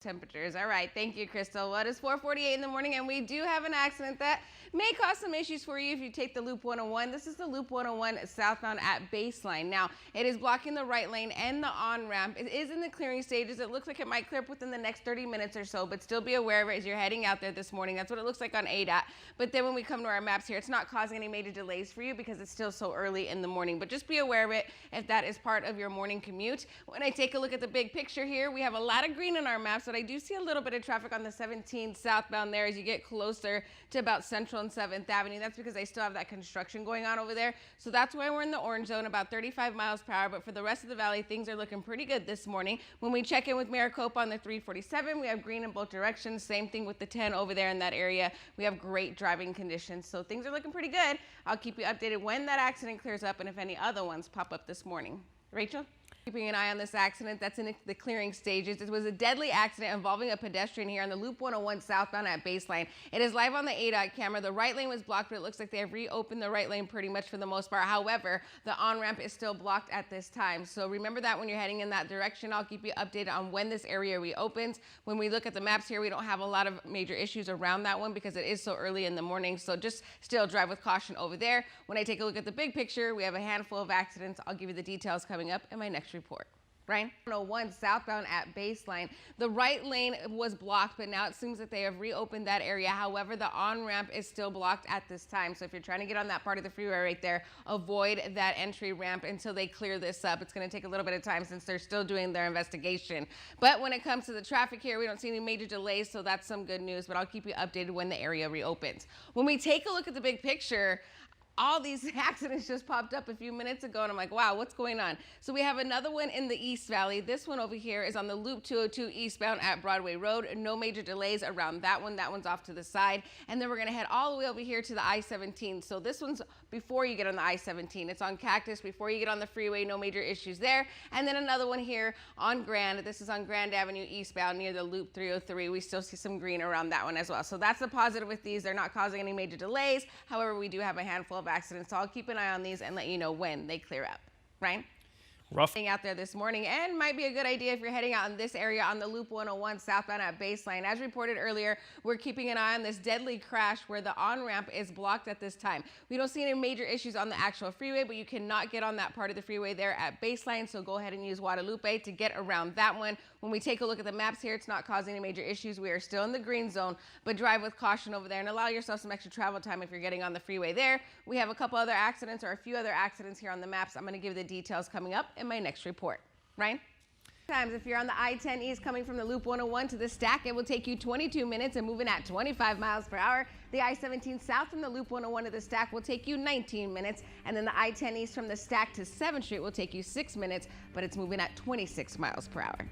Temperatures. All right, thank you, Crystal. Well, it is 4:48 in the morning, and we do have an accident that may cause some issues for you if you take the Loop 101. This is the Loop 101 southbound at Baseline. Now, it is blocking the right lane and the on-ramp. It is in the clearing stages. It looks like it might clear up within the next 30 minutes or so, but still be aware of it as you're heading out there this morning. That's what it looks like on ADOT. But then when we come to our maps here, it's not causing any major delays for you because it's still so early in the morning. But just be aware of it if that is part of your morning commute. When I take a look at the big picture here, we have a lot of green in our maps, but I do see a little bit of traffic on the 17 southbound there as you get closer to about Central and 7th Avenue. That's because they still have that construction going on over there. So that's why we're in the orange zone, about 35 miles per hour. But for the rest of the valley, things are looking pretty good this morning. When we check in with Maricopa on the 347, we have green in both directions. Same thing with the 10 over there in that area. We have great driving conditions. So things are looking pretty good. I'll keep you updated when that accident clears up and if any other ones pop up this morning. Rachel? Keeping an eye on this accident that's in the clearing stages. It was a deadly accident involving a pedestrian here on the Loop 101 southbound at Baseline. It is live on the ADOT camera. The right lane was blocked, but it looks like they have reopened the right lane pretty much for the most part. However, the on-ramp is still blocked at this time. So remember that when you're heading in that direction. I'll keep you updated on when this area reopens. When we look at the maps here, we don't have a lot of major issues around that one because it is so early in the morning. So just still drive with caution over there. When I take a look at the big picture, we have a handful of accidents. I'll give you the details coming up in my next report. Brian? 101 southbound at Baseline. The right lane was blocked, but now it seems that they have reopened that area. However, the on-ramp is still blocked at this time. So if you're trying to get on that part of the freeway right there, avoid that entry ramp until they clear this up. It's going to take a little bit of time since they're still doing their investigation. But when it comes to the traffic here, we don't see any major delays, so that's some good news. But I'll keep you updated when the area reopens. When we take a look at the big picture, all these accidents just popped up a few minutes ago, and I'm like, wow, what's going on? So we have another one in the East Valley. This one over here is on the Loop 202 eastbound at Broadway Road. No major delays around that one. That one's off to the side. And then we're going to head all the way over here to the I-17. So this one's before you get on the I-17. It's on Cactus before you get on the freeway. No major issues there. And then another one here on Grand. This is on Grand Avenue eastbound near the Loop 303. We still see some green around that one as well. So that's the positive with these. They're not causing any major delays. However, we do have a handful of accidents, so I'll keep an eye on these and let you know when they clear up. Ryan? Rough out there this morning, and might be a good idea if you're heading out in this area on the Loop 101 southbound at Baseline. As reported earlier, we're keeping an eye on this deadly crash where the on-ramp is blocked at this time. We don't see any major issues on the actual freeway, but you cannot get on that part of the freeway there at Baseline, so go ahead and use Guadalupe to get around that one. When we take a look at the maps here, it's not causing any major issues. We are still in the green zone, but drive with caution over there and allow yourself some extra travel time if you're getting on the freeway there. We have a couple other accidents or a few other accidents here on the maps. I'm going to give you the details coming up in my next report. Ryan? If you're on the I-10 East coming from the Loop 101 to the stack, it will take you 22 minutes and moving at 25 miles per hour. The I-17 South from the Loop 101 to the stack will take you 19 minutes. And then the I-10 East from the stack to 7th Street will take you 6 minutes, but it's moving at 26 miles per hour.